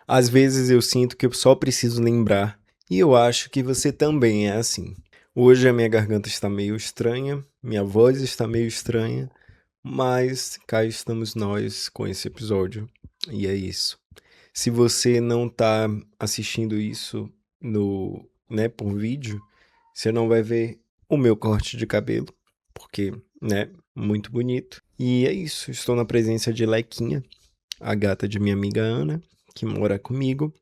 Às vezes eu sinto que eu só preciso lembrar, e eu acho que você também é assim. Hoje a minha garganta está meio estranha, minha voz está meio estranha, mas cá estamos nós com esse episódio, e é isso. Se você não tá assistindo isso por vídeo, você não vai ver o meu corte de cabelo, porque, muito bonito. E é isso, estou na presença de Lequinha, a gata de minha amiga Ana, que mora comigo.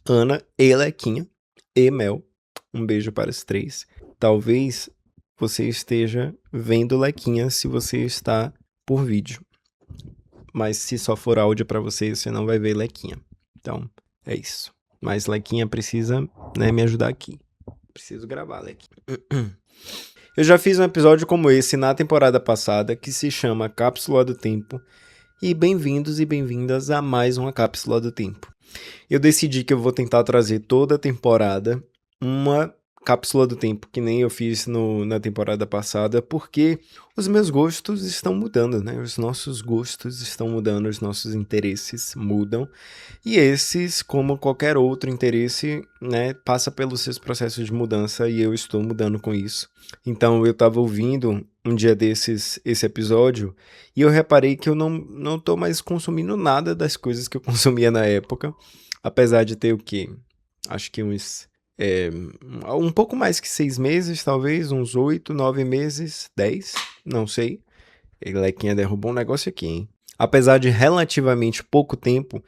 Ana e Lequinha e Mel. Um beijo para os três. Talvez você esteja vendo Lequinha se você está por vídeo. Mas se só for áudio para você, você não vai ver Lequinha. Então, é isso. Mas Lequinha precisa, me ajudar aqui. Preciso gravar, Lequinha. Eu já fiz um episódio como esse na temporada passada, que se chama Cápsula do Tempo. E bem-vindos e bem-vindas a mais uma Cápsula do Tempo. Eu decidi que eu vou tentar trazer toda a temporada uma cápsula do tempo, que nem eu fiz na temporada passada, porque os meus gostos estão mudando, né? Os nossos gostos estão mudando, os nossos interesses mudam. E esses, como qualquer outro interesse, passa pelos seus processos de mudança e eu estou mudando com isso. Então eu estava ouvindo um dia desses esse episódio e eu reparei que eu não tô mais consumindo nada das coisas que eu consumia na época. Apesar de ter o quê? Acho que um pouco mais que 6 meses, talvez, uns 8, 9 meses, 10, não sei. Lequinha derrubou um negócio aqui, hein? Apesar de relativamente pouco tempo,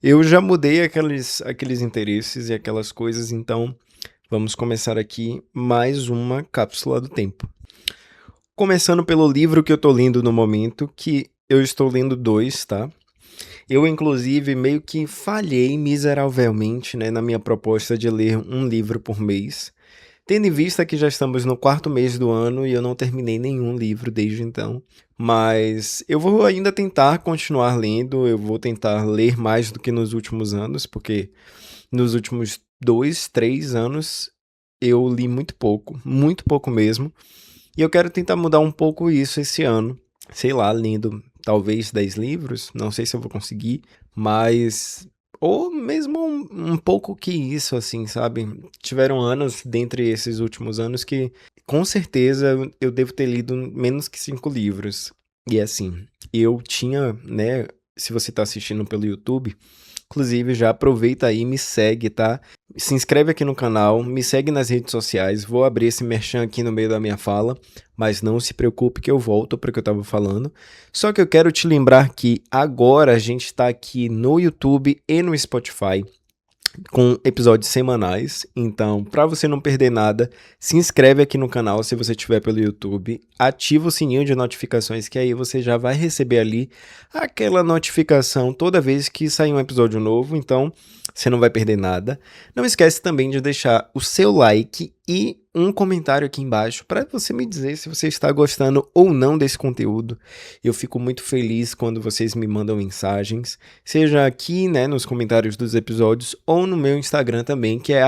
eu já mudei aqueles interesses e aquelas coisas, então vamos começar aqui mais uma cápsula do tempo. Começando pelo livro que eu tô lendo no momento, que eu estou lendo 2, tá? Eu, inclusive, meio que falhei miseravelmente, na minha proposta de ler um livro por mês, tendo em vista que já estamos no 4º mês do ano e eu não terminei nenhum livro desde então. Mas eu vou ainda tentar continuar lendo, eu vou tentar ler mais do que nos últimos anos, porque nos últimos 2, 3 anos eu li muito pouco mesmo. E eu quero tentar mudar um pouco isso esse ano. Sei lá, lendo talvez 10 livros, não sei se eu vou conseguir, mas ou mesmo um pouco que isso, assim, sabe? Tiveram anos, dentre esses últimos anos, que com certeza eu devo ter lido menos que 5 livros. E assim, eu tinha, se você tá assistindo pelo YouTube, inclusive já aproveita aí e me segue, tá? Se inscreve aqui no canal, me segue nas redes sociais, vou abrir esse merchan aqui no meio da minha fala, mas não se preocupe que eu volto para o que eu estava falando. Só que eu quero te lembrar que agora a gente está aqui no YouTube e no Spotify com episódios semanais, então para você não perder nada, se inscreve aqui no canal se você estiver pelo YouTube, ativa o sininho de notificações que aí você já vai receber ali aquela notificação toda vez que sair um episódio novo, então você não vai perder nada. Não esquece também de deixar o seu like e um comentário aqui embaixo para você me dizer se você está gostando ou não desse conteúdo. Eu fico muito feliz quando vocês me mandam mensagens, seja aqui, nos comentários dos episódios ou no meu Instagram também, que é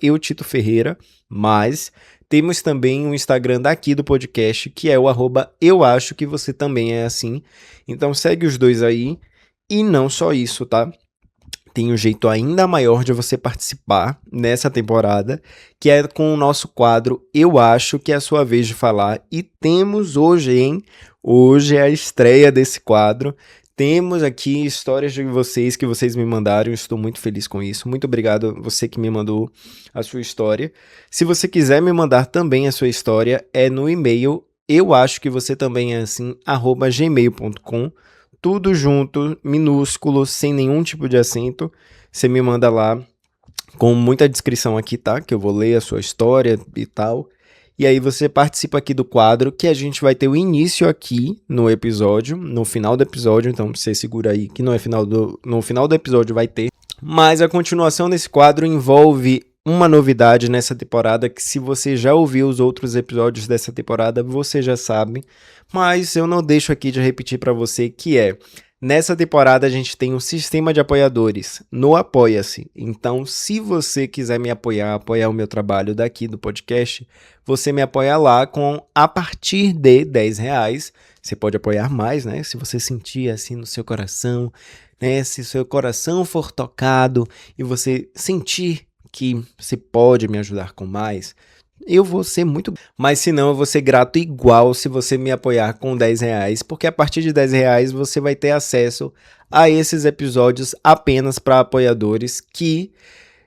@eutitoferreira, mas temos também um Instagram daqui do podcast, que é o @euachoquevocê também é assim. Então segue os dois aí. E não só isso, tá? Tem um jeito ainda maior de você participar nessa temporada, que é com o nosso quadro Eu Acho que é a Sua Vez de Falar. E temos hoje, hein? Hoje é a estreia desse quadro. Temos aqui histórias de vocês que vocês me mandaram, estou muito feliz com isso. Muito obrigado a você que me mandou a sua história. Se você quiser me mandar também a sua história, é no e-mail eu acho que você também é assim, @gmail.com. Tudo junto, minúsculo, sem nenhum tipo de acento. Você me manda lá com muita descrição aqui, tá? Que eu vou ler a sua história e tal. E aí você participa aqui do quadro, que a gente vai ter o início aqui no episódio, no final do episódio, então você segura aí que no final do episódio vai ter. Mas a continuação desse quadro envolve uma novidade nessa temporada, que se você já ouviu os outros episódios dessa temporada, você já sabe, mas eu não deixo aqui de repetir para você, que é: nessa temporada a gente tem um sistema de apoiadores no Apoia-se. Então, se você quiser me apoiar o meu trabalho daqui do podcast, você me apoia lá com a partir de R$10. Você pode apoiar mais, se você sentir assim no seu coração, né? Se seu coração for tocado e você sentir que você pode me ajudar com mais, eu vou ser muito... Mas se não, eu vou ser grato igual se você me apoiar com R$10, porque a partir de R$10 você vai ter acesso a esses episódios apenas para apoiadores, que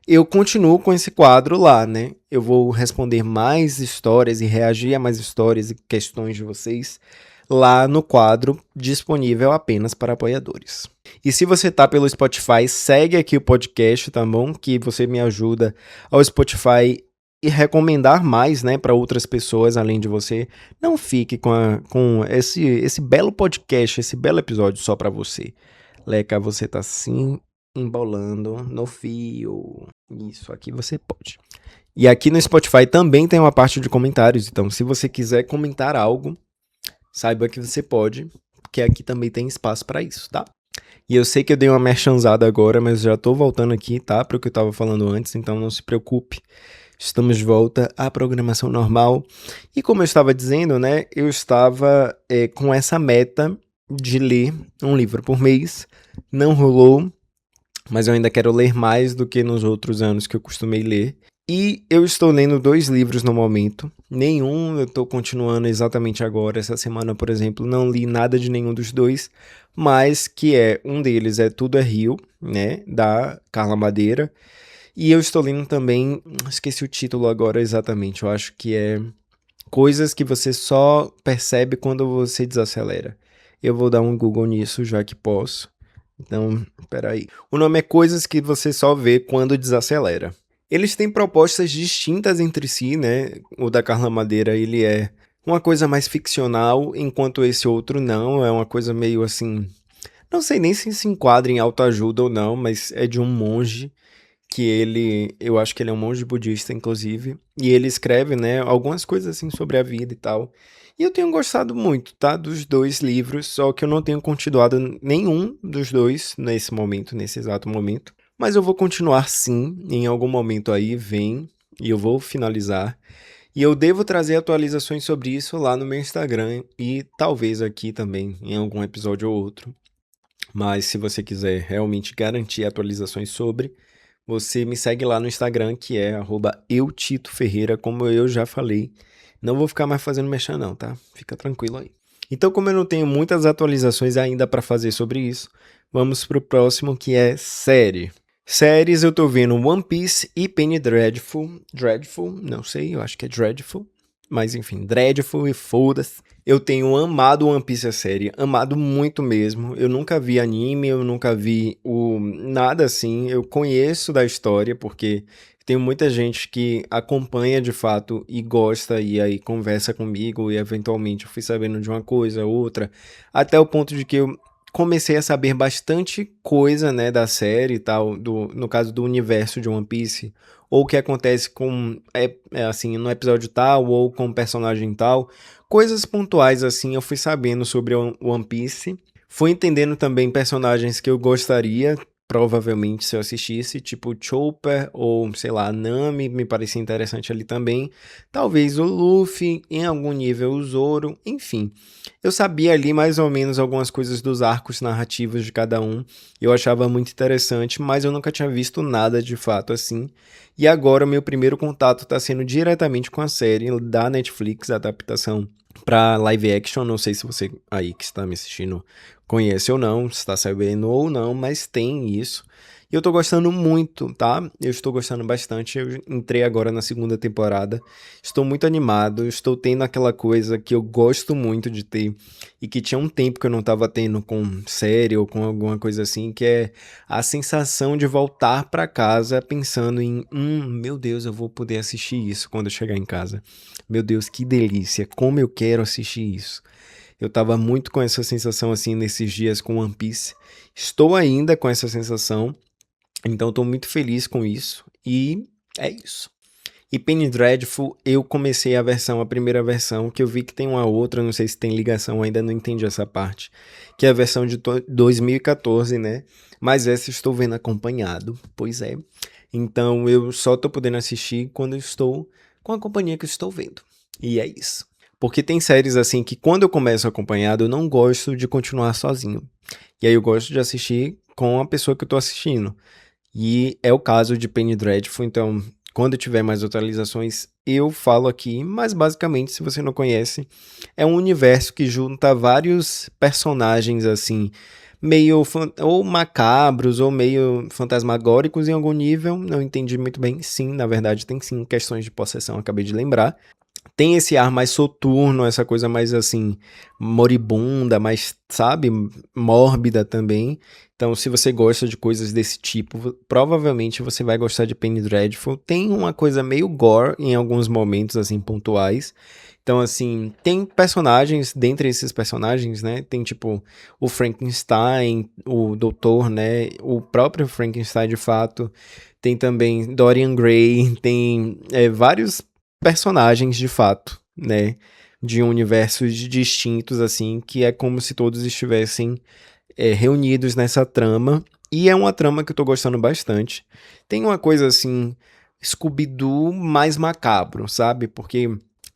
eu continuo com esse quadro lá, né? Eu vou responder mais histórias e reagir a mais histórias e questões de vocês lá no quadro disponível apenas para apoiadores. E se você tá pelo Spotify, segue aqui o podcast, tá bom? Que você me ajuda ao Spotify e recomendar mais, né, para outras pessoas além de você. Não fique com esse belo podcast, esse belo episódio só para você. Leca, você tá assim embolando no fio. Isso, aqui você pode. E aqui no Spotify também tem uma parte de comentários, então se você quiser comentar algo, saiba que você pode, porque aqui também tem espaço para isso, tá? E eu sei que eu dei uma merchanzada agora, mas já tô voltando aqui, tá? Para o que eu tava falando antes, então não se preocupe. Estamos de volta à programação normal. E como eu estava dizendo, né? Eu estava com essa meta de ler um livro por mês. Não rolou, mas eu ainda quero ler mais do que nos outros anos que eu costumei ler. E eu estou lendo 2 livros no momento. Nenhum eu estou continuando exatamente agora. Essa semana, por exemplo, não li nada de nenhum dos 2, mas que um deles é Tudo é Rio, né, da Carla Madeira. E eu estou lendo também, esqueci o título agora exatamente, eu acho que é Coisas que você só percebe quando você desacelera. Eu vou dar um Google nisso, já que posso. Então, peraí. O nome é Coisas que você só vê quando desacelera. Eles têm propostas distintas entre si, né? O da Carla Madeira, ele é uma coisa mais ficcional, enquanto esse outro não. É uma coisa meio assim... Não sei nem se enquadra em autoajuda ou não, mas é de um monge que eu acho que ele é um monge budista, inclusive, e ele escreve, né, algumas coisas assim sobre a vida e tal. E eu tenho gostado muito, tá, dos 2 livros, só que eu não tenho continuado nenhum dos 2 nesse momento, nesse exato momento. Mas eu vou continuar sim, em algum momento aí vem, e eu vou finalizar. E eu devo trazer atualizações sobre isso lá no meu Instagram e talvez aqui também, em algum episódio ou outro. Mas se você quiser realmente garantir atualizações sobre, você me segue lá no Instagram, que é @eutitoferreira, como eu já falei. Não vou ficar mais fazendo merchan não, tá? Fica tranquilo aí. Então, como eu não tenho muitas atualizações ainda para fazer sobre isso, vamos pro próximo, que é série. Séries, eu tô vendo One Piece e Penny Dreadful. Dreadful, não sei, eu acho que é Dreadful. Mas enfim, Dreadful e foda-se. Eu tenho amado One Piece a série, amado muito mesmo. Eu nunca vi anime, eu nunca vi nada assim. Eu conheço da história, porque tem muita gente que acompanha de fato e gosta, e aí conversa comigo, e eventualmente eu fui sabendo de uma coisa, outra, até o ponto de que eu comecei a saber bastante coisa, né, da série e tal, no caso do universo de One Piece, ou o que acontece com, assim, no episódio tal, ou com o personagem tal, coisas pontuais assim, eu fui sabendo sobre One Piece, fui entendendo também personagens que eu gostaria, provavelmente, se eu assistisse, tipo Chopper, ou, sei lá, Nami, me parecia interessante ali também, talvez o Luffy, em algum nível o Zoro, enfim. Eu sabia ali mais ou menos algumas coisas dos arcos narrativos de cada um. Eu achava muito interessante, mas eu nunca tinha visto nada de fato assim. E agora o meu primeiro contato está sendo diretamente com a série da Netflix, a adaptação para live action. Não sei se você aí que está me assistindo conhece ou não, se está sabendo ou não, mas tem isso. E eu tô gostando muito, tá? Eu estou gostando bastante. Eu entrei agora na 2ª temporada. Estou muito animado. Estou tendo aquela coisa que eu gosto muito de ter e que tinha um tempo que eu não tava tendo com série ou com alguma coisa assim, que é a sensação de voltar pra casa pensando em, meu Deus, eu vou poder assistir isso quando eu chegar em casa. Meu Deus, que delícia, como eu quero assistir isso. Eu tava muito com essa sensação assim nesses dias com One Piece. Estou ainda com essa sensação. Então eu tô muito feliz com isso, e é isso. E Penny Dreadful, eu comecei a primeira versão, que eu vi que tem uma outra, não sei se tem ligação, ainda não entendi essa parte, que é a versão de 2014, né? Mas essa estou vendo acompanhado, pois é. Então eu só tô podendo assistir quando eu estou com a companhia que eu estou vendo. E é isso. Porque tem séries assim que quando eu começo acompanhado, eu não gosto de continuar sozinho. E aí eu gosto de assistir com a pessoa que eu tô assistindo. E é o caso de Penny Dreadful, então quando tiver mais atualizações eu falo aqui, mas basicamente, se você não conhece, é um universo que junta vários personagens assim, meio ou macabros ou meio fantasmagóricos em algum nível, não entendi muito bem, sim, na verdade tem sim questões de possessão, acabei de lembrar. Tem esse ar mais soturno, essa coisa mais assim, moribunda, mais, sabe, mórbida também. Então, se você gosta de coisas desse tipo, provavelmente você vai gostar de Penny Dreadful. Tem uma coisa meio gore em alguns momentos, assim, pontuais. Então, assim, tem personagens, dentre esses personagens, né, tem tipo o Frankenstein, o Doutor, né, o próprio Frankenstein de fato. Tem também Dorian Gray, tem vários personagens de fato, né? De universos distintos, assim, que é como se todos estivessem reunidos nessa trama. E é uma trama que eu tô gostando bastante. Tem uma coisa assim, Scooby-Doo mais macabro, sabe? Porque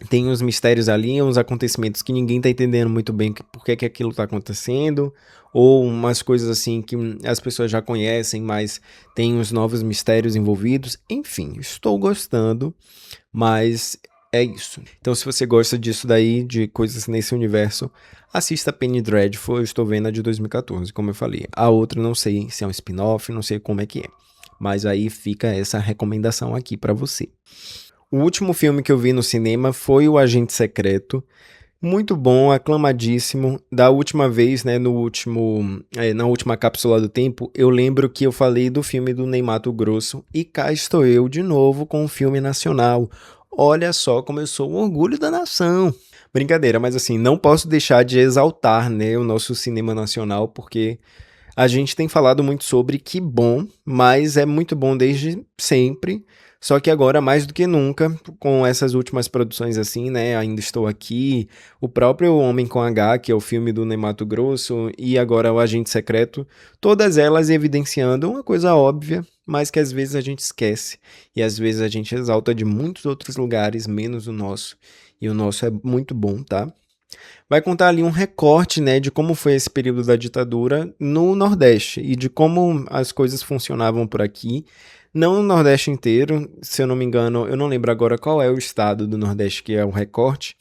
tem uns mistérios ali, uns acontecimentos que ninguém tá entendendo muito bem por que aquilo tá acontecendo, ou umas coisas assim que as pessoas já conhecem, mas tem uns novos mistérios envolvidos. Enfim, estou gostando. Mas é isso. Então, se você gosta disso daí, de coisas nesse universo, assista Penny Dreadful. Eu estou vendo a de 2014, como eu falei. A outra não sei se é um spin-off, não sei como é que é. Mas aí fica essa recomendação aqui pra você. O último filme que eu vi no cinema foi O Agente Secreto. Muito bom, aclamadíssimo. Da última vez, né, na última cápsula do tempo, eu lembro que eu falei do filme do Ney Matogrosso e cá estou eu de novo com um filme nacional. Olha só como eu sou o orgulho da nação. Brincadeira, mas assim, não posso deixar de exaltar, né, o nosso cinema nacional, porque a gente tem falado muito sobre que bom, mas é muito bom desde sempre. Só que agora, mais do que nunca, com essas últimas produções assim, né? Ainda Estou Aqui, o próprio Homem com H, que é o filme do Ney Matogrosso, e agora O Agente Secreto, todas elas evidenciando uma coisa óbvia, mas que às vezes a gente esquece. E às vezes a gente exalta de muitos outros lugares, menos o nosso. E o nosso é muito bom, tá? Vai contar ali um recorte, né, de como foi esse período da ditadura no Nordeste e de como as coisas funcionavam por aqui. Não no Nordeste inteiro, se eu não me engano, eu não lembro agora qual é o estado do Nordeste que é o recorte,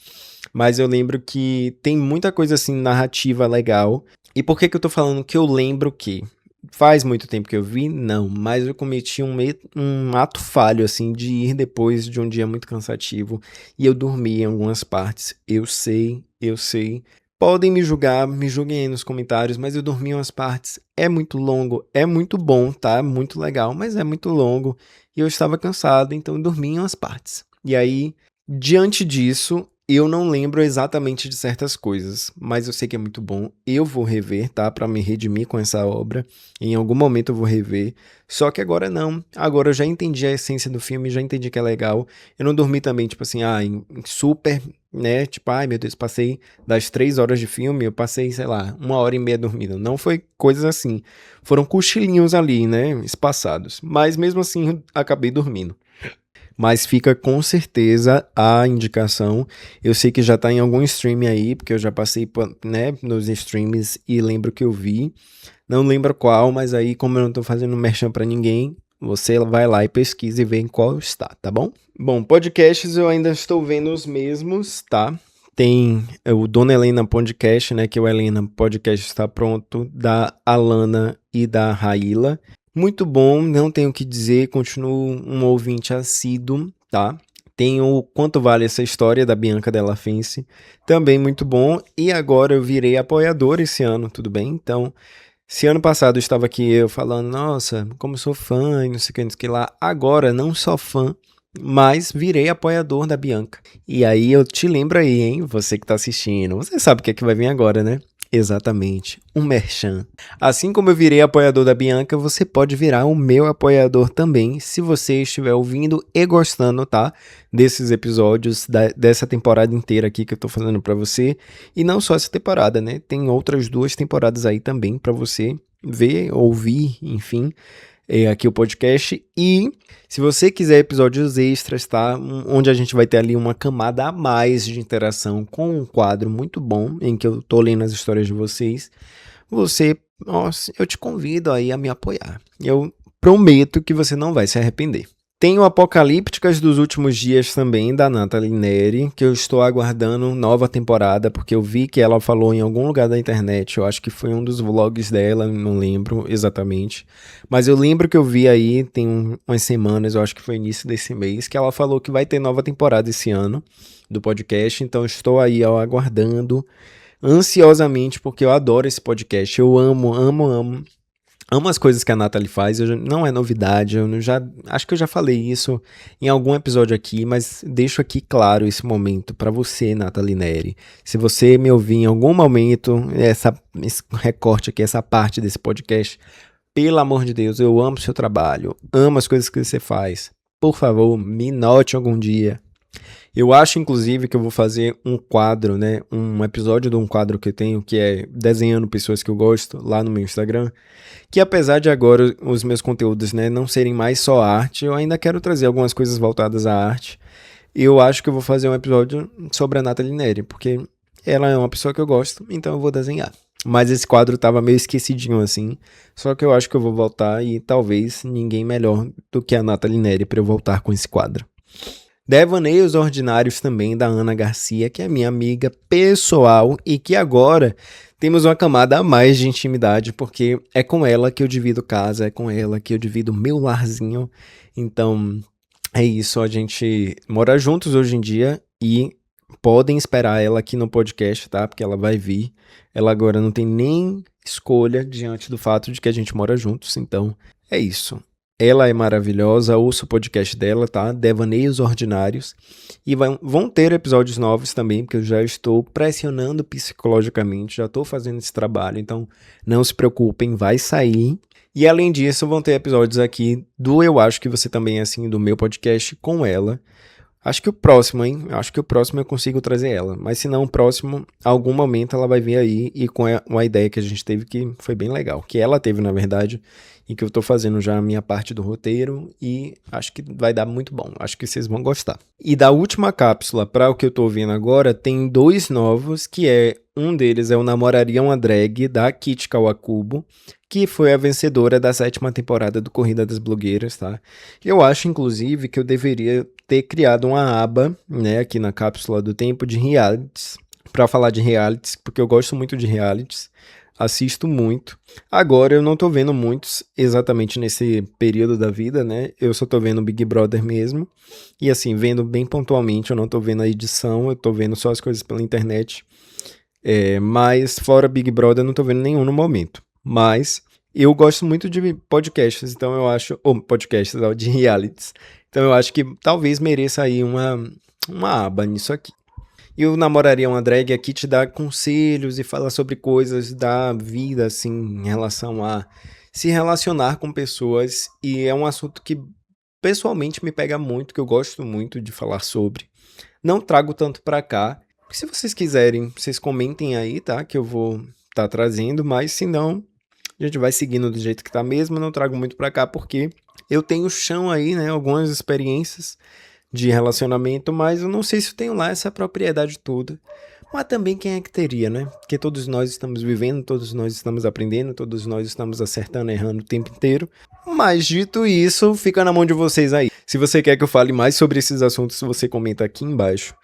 mas eu lembro que tem muita coisa assim narrativa legal. E por que que eu tô falando que eu lembro que faz muito tempo que eu vi? Não, mas eu cometi um ato falho assim de ir depois de um dia muito cansativo e eu dormi em algumas partes. Eu sei, eu sei. Podem me julgar, me julguem aí nos comentários, mas eu dormi em umas partes. É muito longo, é muito bom, tá? Muito legal, mas é muito longo. E eu estava cansado, então eu dormi em umas partes. E aí, diante disso, eu não lembro exatamente de certas coisas, mas eu sei que é muito bom. Eu vou rever, tá? Pra me redimir com essa obra. Em algum momento eu vou rever. Só que agora não. Agora eu já entendi a essência do filme, já entendi que é legal. Eu não dormi também, tipo assim, em super, né? Tipo, ai meu Deus, passei das 3 horas de filme, eu passei, sei lá, 1 hora e meia dormindo. Não foi coisas assim. Foram cochilinhos ali, né? Espaçados. Mas mesmo assim, eu acabei dormindo. Mas fica com certeza a indicação. Eu sei que já tá em algum stream aí, porque eu já passei, né, nos streams e lembro que eu vi. Não lembro qual, mas aí, como eu não tô fazendo merchan pra ninguém, você vai lá e pesquisa e vê em qual está, tá bom? Bom, podcasts eu ainda estou vendo os mesmos, tá? Tem o Dona Helena Podcast, né? Que o Helena Podcast está pronto, da Alana e da Raíla. Muito bom, não tenho o que dizer, continuo um ouvinte assíduo, tá? Tem o Quanto Vale Essa História, da Bianca Della Fence, também muito bom. E agora eu virei apoiador esse ano, tudo bem? Então, se ano passado eu estava aqui eu falando, nossa, como sou fã e não sei o que, não sei o que lá. Agora, não só fã, mas virei apoiador da Bianca. E aí eu te lembro aí, hein? Você que tá assistindo. Você sabe o que é que vai vir agora, né? Exatamente, um merchan. Assim como eu virei apoiador da Bianca, você pode virar o meu apoiador também, se você estiver ouvindo e gostando, tá? Desses episódios, dessa temporada inteira aqui que eu tô fazendo pra você. E não só essa temporada, né? Tem outras 2 temporadas aí também pra você ver, ouvir, enfim, aqui o podcast. E se você quiser episódios extras, tá? Onde a gente vai ter ali uma camada a mais de interação com um quadro muito bom, em que eu tô lendo as histórias de vocês. Você nossa, eu te convido aí a me apoiar. Eu prometo que você não vai se arrepender. Tem o Apocalípticas dos Últimos Dias também, da Nathalie Neri, que eu estou aguardando nova temporada, porque eu vi que ela falou em algum lugar da internet, eu acho que foi um dos vlogs dela, não lembro exatamente, mas eu lembro que eu vi aí, tem umas semanas, eu acho que foi início desse mês, que ela falou que vai ter nova temporada esse ano do podcast, então eu estou aí aguardando ansiosamente, porque eu adoro esse podcast, eu amo as coisas que a Nathalie faz, não é novidade, acho que eu já falei isso em algum episódio aqui, mas deixo aqui claro esse momento para você, Nathalie Neri. Se você me ouvir em algum momento, esse recorte aqui, essa parte desse podcast, pelo amor de Deus, eu amo seu trabalho, amo as coisas que você faz. Por favor, me note algum dia. Eu acho, inclusive, que eu vou fazer um quadro, né? Um episódio de um quadro que eu tenho, que é desenhando pessoas que eu gosto, lá no meu Instagram. Que apesar de agora os meus conteúdos, né, não serem mais só arte, eu ainda quero trazer algumas coisas voltadas à arte. E eu acho que eu vou fazer um episódio sobre a Nathalie Neri, porque ela é uma pessoa que eu gosto, então eu vou desenhar. Mas esse quadro tava meio esquecidinho assim, só que eu acho que eu vou voltar e talvez ninguém melhor do que a Nathalie Neri para eu voltar com esse quadro. Devaneios Ordinários também, da Ana Garcia, que é minha amiga pessoal e que agora temos uma camada a mais de intimidade, porque é com ela que eu divido casa, é com ela que eu divido meu larzinho. Então, é isso, a gente mora juntos hoje em dia e podem esperar ela aqui no podcast, tá? Porque ela vai vir. Ela agora não tem nem escolha diante do fato de que a gente mora juntos, então é isso. Ela é maravilhosa, ouça o podcast dela, tá? Devaneios Ordinários. E vão ter episódios novos também, porque eu já estou pressionando psicologicamente, já estou fazendo esse trabalho, então não se preocupem, vai sair. E além disso, vão ter episódios aqui do Eu Acho Que Você Também é Assim, do meu podcast com ela. Acho que o próximo, hein? Acho que o próximo eu consigo trazer ela. Mas se não, o próximo, algum momento ela vai vir aí e com uma ideia que a gente teve que foi bem legal. Que ela teve, na verdade, e que eu tô fazendo já a minha parte do roteiro e acho que vai dar muito bom. Acho que vocês vão gostar. E da última cápsula para o que eu tô ouvindo agora, tem 2 novos, que um deles é o Namoraria uma Drag, da Kit Kawakubo, que foi a vencedora da 7ª temporada do Corrida das Blogueiras, tá? Eu acho, inclusive, que eu deveria ter criado uma aba, né, aqui na cápsula do tempo de realities, para falar de realities, porque eu gosto muito de realities, assisto muito. Agora eu não tô vendo muitos exatamente nesse período da vida, né? Eu só tô vendo Big Brother mesmo. E assim, vendo bem pontualmente, eu não tô vendo a edição, eu tô vendo só as coisas pela internet. Mas fora Big Brother eu não tô vendo nenhum no momento. Mas eu gosto muito de podcasts, então eu acho... Ou podcasts, de realities. Então eu acho que talvez mereça aí uma aba nisso aqui. E o Namoraria uma Drag aqui te dá conselhos e fala sobre coisas da vida, assim, em relação a se relacionar com pessoas. E é um assunto que pessoalmente me pega muito, que eu gosto muito de falar sobre. Não trago tanto pra cá. Se vocês quiserem, vocês comentem aí, tá? Que eu vou tá trazendo, mas se não, a gente vai seguindo do jeito que tá mesmo. Eu não trago muito pra cá porque eu tenho chão aí, né? Algumas experiências de relacionamento, mas eu não sei se eu tenho lá essa propriedade toda. Mas também quem é que teria, né? Porque todos nós estamos vivendo, todos nós estamos aprendendo, todos nós estamos acertando, errando o tempo inteiro. Mas dito isso, fica na mão de vocês aí. Se você quer que eu fale mais sobre esses assuntos, você comenta aqui embaixo.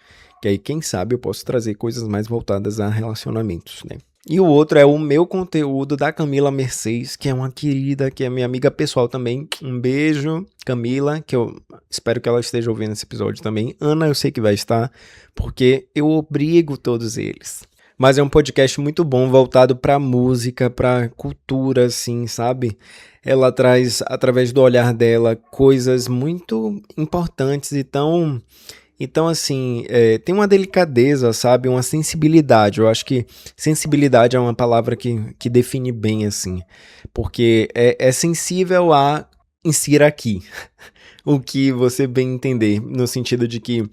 Que aí, quem sabe, eu posso trazer coisas mais voltadas a relacionamentos, né? E o outro é o meu conteúdo da Camila Mercedes, que é uma querida, que é minha amiga pessoal também. Um beijo, Camila, que eu espero que ela esteja ouvindo esse episódio também. Ana, eu sei que vai estar, porque eu obrigo todos eles. Mas é um podcast muito bom, voltado pra música, pra cultura, assim, sabe? Ela traz, através do olhar dela, coisas muito importantes e tão... Então, assim, tem uma delicadeza, sabe? Uma sensibilidade. Eu acho que sensibilidade é uma palavra que define bem, assim. Porque é sensível a insira aqui. O que você bem entender. No sentido de que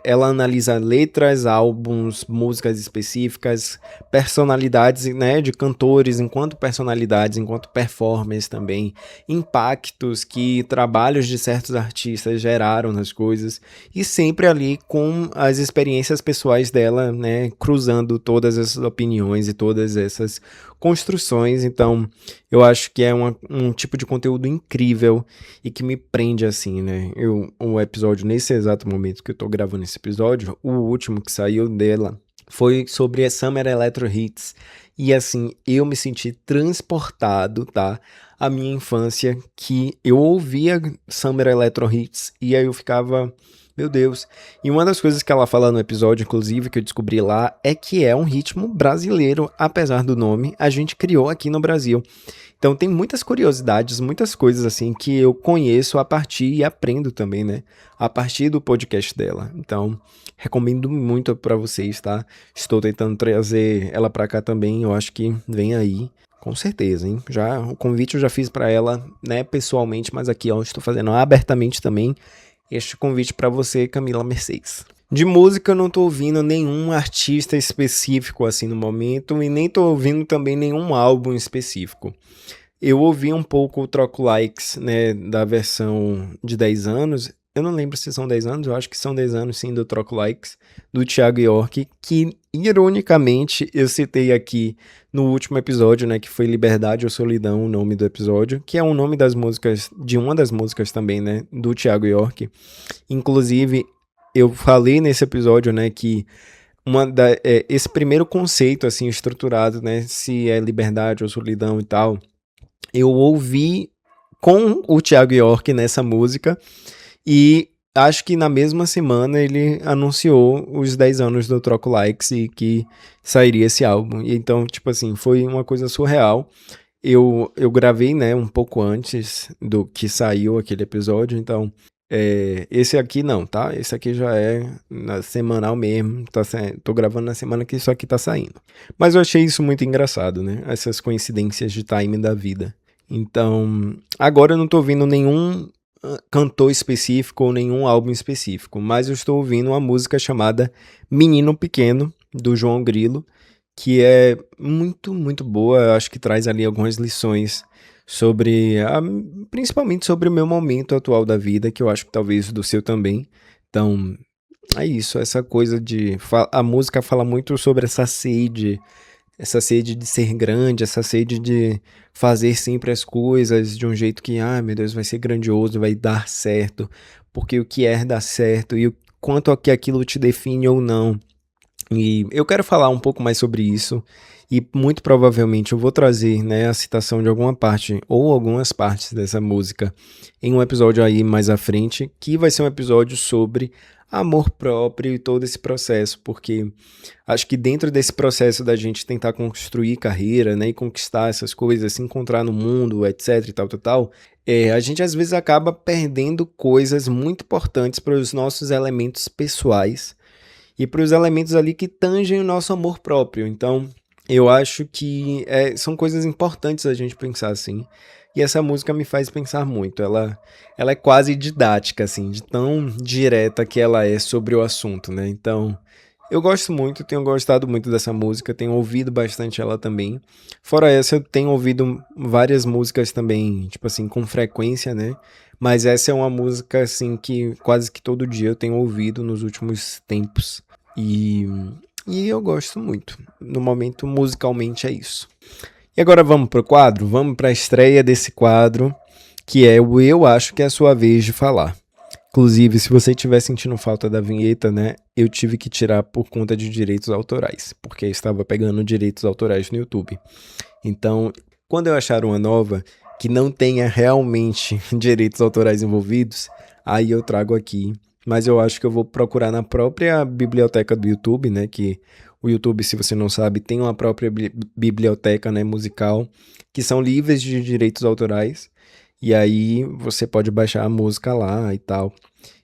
ela analisa letras, álbuns, músicas específicas, personalidades, né, de cantores enquanto personalidades, enquanto performers também, impactos que trabalhos de certos artistas geraram nas coisas e sempre ali com as experiências pessoais dela, né, cruzando todas essas opiniões e todas essas construções. Então, eu acho que é um tipo de conteúdo incrível e que me prende assim, né? O episódio, nesse exato momento que eu tô gravando esse episódio, o último que saiu dela foi sobre a Summer Electro Hits. E assim, eu me senti transportado, tá? A minha infância, que eu ouvia Summer Electro Hits e aí eu ficava, meu Deus. E uma das coisas que ela fala no episódio, inclusive, que eu descobri lá, é que é um ritmo brasileiro, apesar do nome, a gente criou aqui no Brasil. Então tem muitas curiosidades, muitas coisas assim que eu conheço a partir e aprendo também, né? A partir do podcast dela. Então, recomendo muito pra vocês, tá? Estou tentando trazer ela pra cá também, eu acho que vem aí. Com certeza, hein? Já, o convite eu já fiz pra ela, né, pessoalmente, mas aqui, ó, estou fazendo abertamente também este convite pra você, Camila Mercedes. De música eu não tô ouvindo nenhum artista específico assim no momento e nem tô ouvindo também nenhum álbum específico. Eu ouvi um pouco o Troco Likes, né, da versão de 10 anos. Eu não lembro se são 10 anos, eu acho que são 10 anos sim do Troco Likes, do Thiago York, que ironicamente eu citei aqui no último episódio, né, que foi Liberdade ou Solidão, o nome do episódio, que é o nome das músicas, de uma das músicas também, né, do Thiago York. Inclusive, eu falei nesse episódio, né, que esse primeiro conceito, assim, estruturado, né, se é liberdade ou solidão e tal, eu ouvi com o Thiago York nessa música e acho que na mesma semana ele anunciou os 10 anos do Troco Likes e que sairia esse álbum. E então, tipo assim, foi uma coisa surreal. Eu gravei, né, um pouco antes do que saiu aquele episódio, então esse aqui não, tá? Esse aqui já é na semanal mesmo, tô gravando na semana que isso aqui tá saindo. Mas eu achei isso muito engraçado, né? Essas coincidências de time da vida. Então, agora eu não tô ouvindo nenhum cantor específico ou nenhum álbum específico, mas eu estou ouvindo uma música chamada Menino Pequeno, do João Grilo, que é muito, muito boa. Eu acho que traz ali algumas lições sobre, principalmente sobre o meu momento atual da vida, que eu acho que talvez do seu também. Então, é isso, essa coisa de... A música fala muito sobre essa sede de ser grande, essa sede de fazer sempre as coisas de um jeito que, meu Deus, vai ser grandioso, vai dar certo, porque o que é dar certo e o quanto que aquilo te define ou não. E eu quero falar um pouco mais sobre isso e muito provavelmente eu vou trazer, né, a citação de alguma parte ou algumas partes dessa música em um episódio aí mais à frente, que vai ser um episódio sobre amor próprio e todo esse processo, porque acho que dentro desse processo da gente tentar construir carreira, né, e conquistar essas coisas, se encontrar no mundo, etc e tal, tal, tal, a gente às vezes acaba perdendo coisas muito importantes para os nossos elementos pessoais e para os elementos ali que tangem o nosso amor próprio. Então, eu acho que são coisas importantes a gente pensar assim. E essa música me faz pensar muito. Ela é quase didática, assim, de tão direta que ela é sobre o assunto, né? Então, eu gosto muito, tenho gostado muito dessa música, tenho ouvido bastante ela também. Fora essa, eu tenho ouvido várias músicas também, tipo assim, com frequência, né? Mas essa é uma música, assim, que quase que todo dia eu tenho ouvido nos últimos tempos. E, e eu gosto muito. No momento, musicalmente, é isso. E agora vamos pro quadro? Vamos pra estreia desse quadro, que é o Eu Acho que é a Sua Vez de Falar. Inclusive, se você estiver sentindo falta da vinheta, né, eu tive que tirar por conta de direitos autorais, porque eu estava pegando direitos autorais no YouTube. Então, quando eu achar uma nova que não tenha realmente direitos autorais envolvidos, aí eu trago aqui. Mas eu acho que eu vou procurar na própria biblioteca do YouTube, né, que o YouTube, se você não sabe, tem uma própria biblioteca, né, musical, que são livres de direitos autorais. E aí você pode baixar a música lá e tal.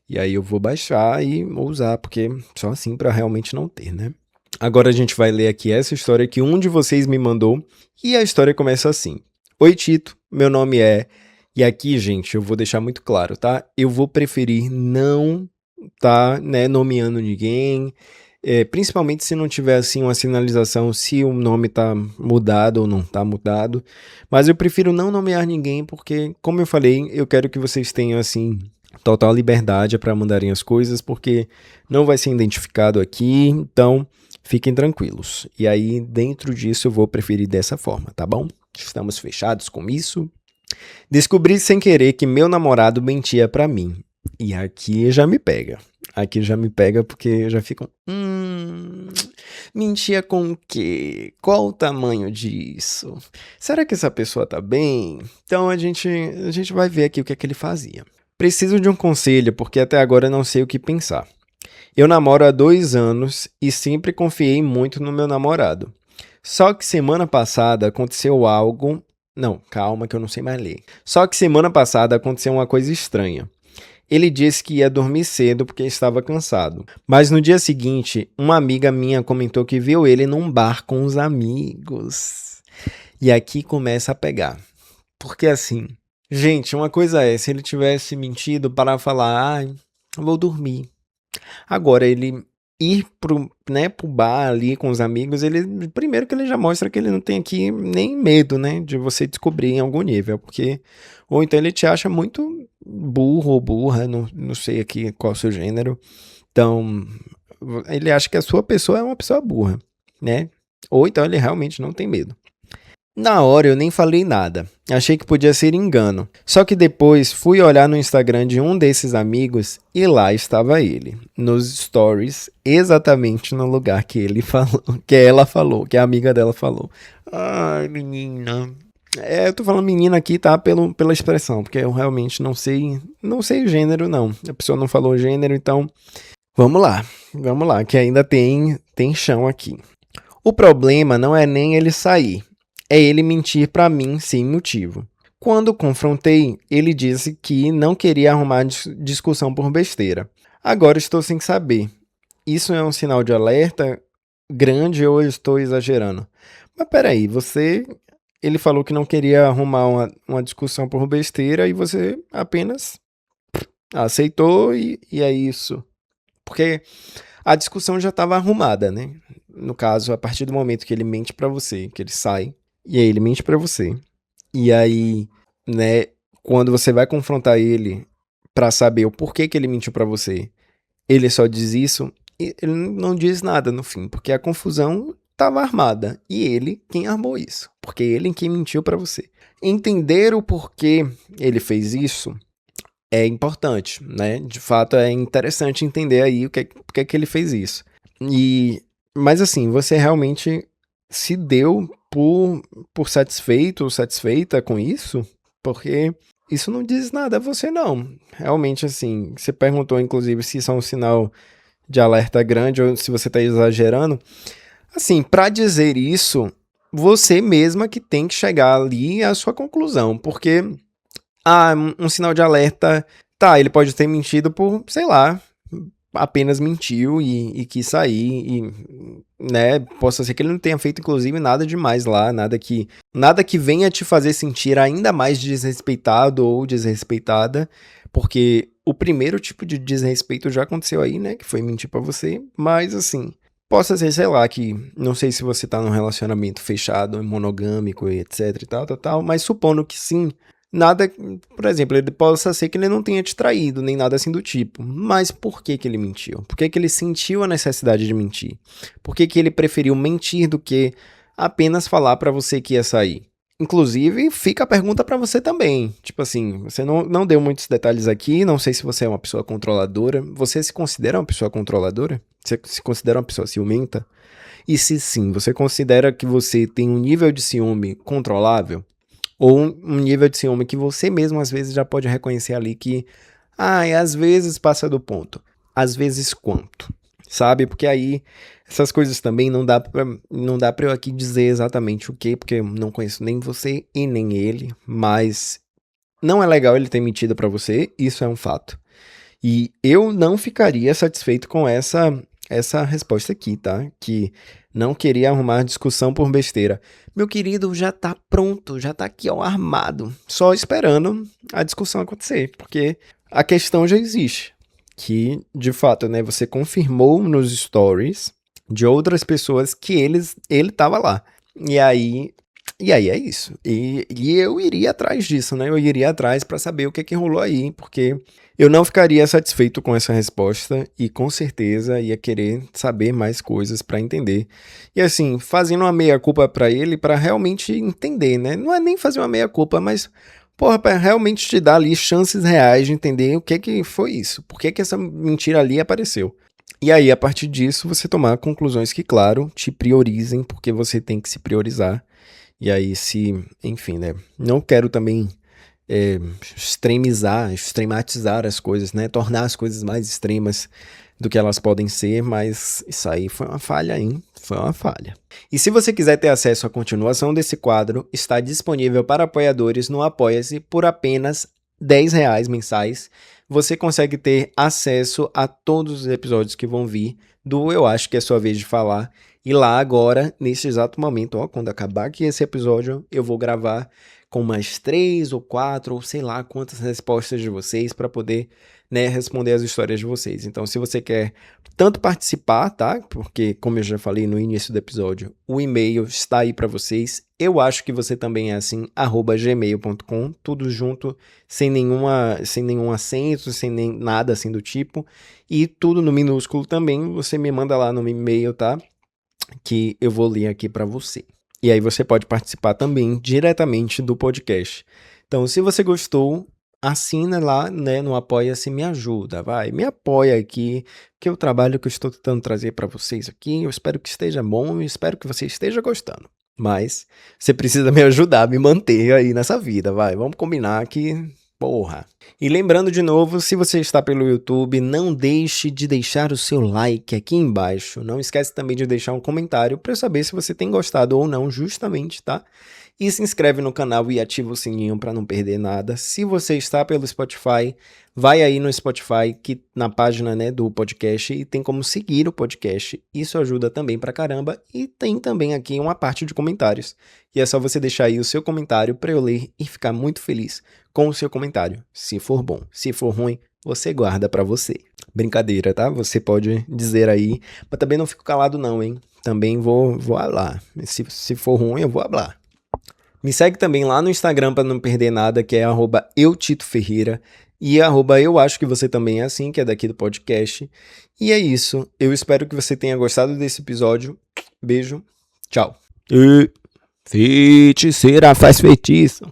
E aí eu vou baixar e usar, porque só assim para realmente não ter, né? Agora a gente vai ler aqui essa história que um de vocês me mandou. E a história começa assim. Oi, Tito, meu nome é... E aqui, gente, eu vou deixar muito claro, tá? Eu vou preferir não né, nomeando ninguém, principalmente se não tiver, assim, uma sinalização se o nome tá mudado ou não tá mudado. Mas eu prefiro não nomear ninguém porque, como eu falei, eu quero que vocês tenham, assim, total liberdade para mandarem as coisas, porque não vai ser identificado aqui, então Fiquem tranquilos. E aí, dentro disso, eu vou preferir dessa forma, tá bom? Estamos fechados com isso. Descobri sem querer que meu namorado mentia pra mim. E aqui já me pega. Aqui já me pega porque já ficam... mentia com o quê? Qual o tamanho disso? Será que essa pessoa tá bem? Então a gente vai ver aqui o que é que ele fazia. Preciso de um conselho porque até agora não sei o que pensar. Eu namoro há 2 anos e sempre confiei muito no meu namorado. Só que semana passada aconteceu algo... Não, calma que eu não sei mais ler. Só que semana passada aconteceu uma coisa estranha. Ele disse que ia dormir cedo porque estava cansado. Mas no dia seguinte, uma amiga minha comentou que viu ele num bar com os amigos. E aqui começa a pegar. Porque assim, gente, uma coisa é, se ele tivesse mentido para falar, vou dormir. Agora, ele ir pro bar ali com os amigos, primeiro que ele já mostra que ele não tem aqui nem medo, né, de você descobrir em algum nível, porque, ou então ele te acha muito burro ou burra, não sei aqui qual é o seu gênero, então, ele acha que a sua pessoa é uma pessoa burra, né, ou então ele realmente não tem medo. Na hora eu nem falei nada, achei que podia ser engano. Só que depois fui olhar no Instagram de um desses amigos e lá estava ele, nos stories, exatamente no lugar que ele falou, que ela falou, que a amiga dela falou. Ai, menina. Eu tô falando menina aqui, tá? Pela expressão, porque eu realmente não sei o gênero, não. A pessoa não falou o gênero, então vamos lá, que ainda tem chão aqui. O problema não é nem ele sair. É ele mentir pra mim sem motivo. Quando confrontei, ele disse que não queria arrumar discussão por besteira. Agora estou sem saber. Isso é um sinal de alerta grande ou eu estou exagerando? Mas peraí, ele falou que não queria arrumar uma discussão por besteira e você apenas aceitou e é isso. Porque a discussão já estava arrumada, né? No caso, a partir do momento que ele mente pra você, que ele sai, e aí ele mente pra você. E aí, né, quando você vai confrontar ele pra saber o porquê que ele mentiu pra você, ele só diz isso e ele não diz nada no fim, porque a confusão estava armada e ele quem armou isso, porque ele quem mentiu pra você. Entender o porquê ele fez isso é importante, né? De fato é interessante entender aí porque que ele fez isso. Mas assim, você realmente se deu por satisfeito ou satisfeita com isso? Porque isso não diz nada a você, não. Realmente, assim, você perguntou, inclusive, se isso é um sinal de alerta grande ou se você está exagerando. Assim, para dizer isso, você mesma que tem que chegar ali à sua conclusão. Porque, um sinal de alerta, tá, ele pode ter mentido por, sei lá, apenas mentiu e quis sair e, né, possa ser que ele não tenha feito inclusive nada demais lá, nada que venha te fazer sentir ainda mais desrespeitado ou desrespeitada, porque o primeiro tipo de desrespeito já aconteceu aí, né, que foi mentir pra você, mas assim, possa ser, sei lá, que não sei se você tá num relacionamento fechado, monogâmico e etc e tal, mas supondo que sim, nada, por exemplo, ele possa ser que ele não tenha te traído, nem nada assim do tipo. Mas por que ele mentiu? Por que ele sentiu a necessidade de mentir? Por que ele preferiu mentir do que apenas falar pra você que ia sair? Inclusive, fica a pergunta pra você também. Tipo assim, você não deu muitos detalhes aqui, não sei se você é uma pessoa controladora. Você se considera uma pessoa controladora? Você se considera uma pessoa ciumenta? E se sim, você considera que você tem um nível de ciúme controlável? Ou um nível de ciúme que você mesmo às vezes já pode reconhecer ali que, às vezes passa do ponto. Às vezes quanto? Sabe? Porque aí essas coisas também não dá pra eu aqui dizer exatamente o que, porque eu não conheço nem você e nem ele, mas não é legal ele ter mentido pra você, isso é um fato. E eu não ficaria satisfeito com essa resposta aqui, tá? Que não queria arrumar discussão por besteira. Meu querido, já tá pronto, já tá aqui, ó, armado, só esperando a discussão acontecer, porque a questão já existe. Que, de fato, né, você confirmou nos stories de outras pessoas que ele tava lá. E aí, E aí é isso. E eu iria atrás disso, né? Eu iria atrás para saber o que rolou aí, porque eu não ficaria satisfeito com essa resposta e com certeza ia querer saber mais coisas para entender. E assim, fazendo uma meia-culpa para ele para realmente entender, né? Não é nem fazer uma meia-culpa, mas porra, para realmente te dar ali chances reais de entender o que foi isso. Por que essa mentira ali apareceu? E aí, a partir disso, você tomar conclusões que, claro, te priorizem, porque você tem que se priorizar. E aí, enfim, né? Não quero também extrematizar as coisas, né? Tornar as coisas mais extremas do que elas podem ser, mas isso aí foi uma falha, hein? Foi uma falha. E se você quiser ter acesso à continuação desse quadro, está disponível para apoiadores no Apoia-se por apenas R$ 10 mensais. Você consegue ter acesso a todos os episódios que vão vir do Eu Acho Que É Sua Vez de Falar. E lá agora, nesse exato momento, ó, quando acabar aqui esse episódio, eu vou gravar com mais 3 ou 4, ou sei lá quantas respostas de vocês para poder, né, responder as histórias de vocês. Então, se você quer tanto participar, tá? Porque, como eu já falei no início do episódio, o e-mail está aí para vocês. Eu acho que você também é assim, @gmail.com, tudo junto, sem nenhum acento, sem nem nada assim do tipo. E tudo no minúsculo também, você me manda lá no e-mail, tá? Que eu vou ler aqui para você. E aí você pode participar também diretamente do podcast. Então, se você gostou, assina lá, né, no Apoia-se, me ajuda, vai, me apoia aqui, que é o trabalho que eu estou tentando trazer para vocês aqui. Eu espero que esteja bom, eu espero que você esteja gostando. Mas você precisa me ajudar a me manter aí nessa vida, vai. Vamos combinar que, porra. E lembrando de novo, se você está pelo YouTube, não deixe de deixar o seu like aqui embaixo. Não esquece também de deixar um comentário para eu saber se você tem gostado ou não, justamente, tá? E se inscreve no canal e ativa o sininho para não perder nada. Se você está pelo Spotify, vai aí no Spotify, que na página, né, do podcast, e tem como seguir o podcast. Isso ajuda também pra caramba. E tem também aqui uma parte de comentários. E é só você deixar aí o seu comentário para eu ler e ficar muito feliz com o seu comentário, se for bom. Se for ruim, você guarda pra você. Brincadeira, tá? Você pode dizer aí, mas também não fico calado não, hein? Também vou falar. Se for ruim, eu vou falar. Me segue também lá no Instagram para não perder nada, que é @eutitoferreira e @eu acho que você também é assim, que é daqui do podcast. E é isso. Eu espero que você tenha gostado desse episódio. Beijo. Tchau. E feiticeira faz feitiço.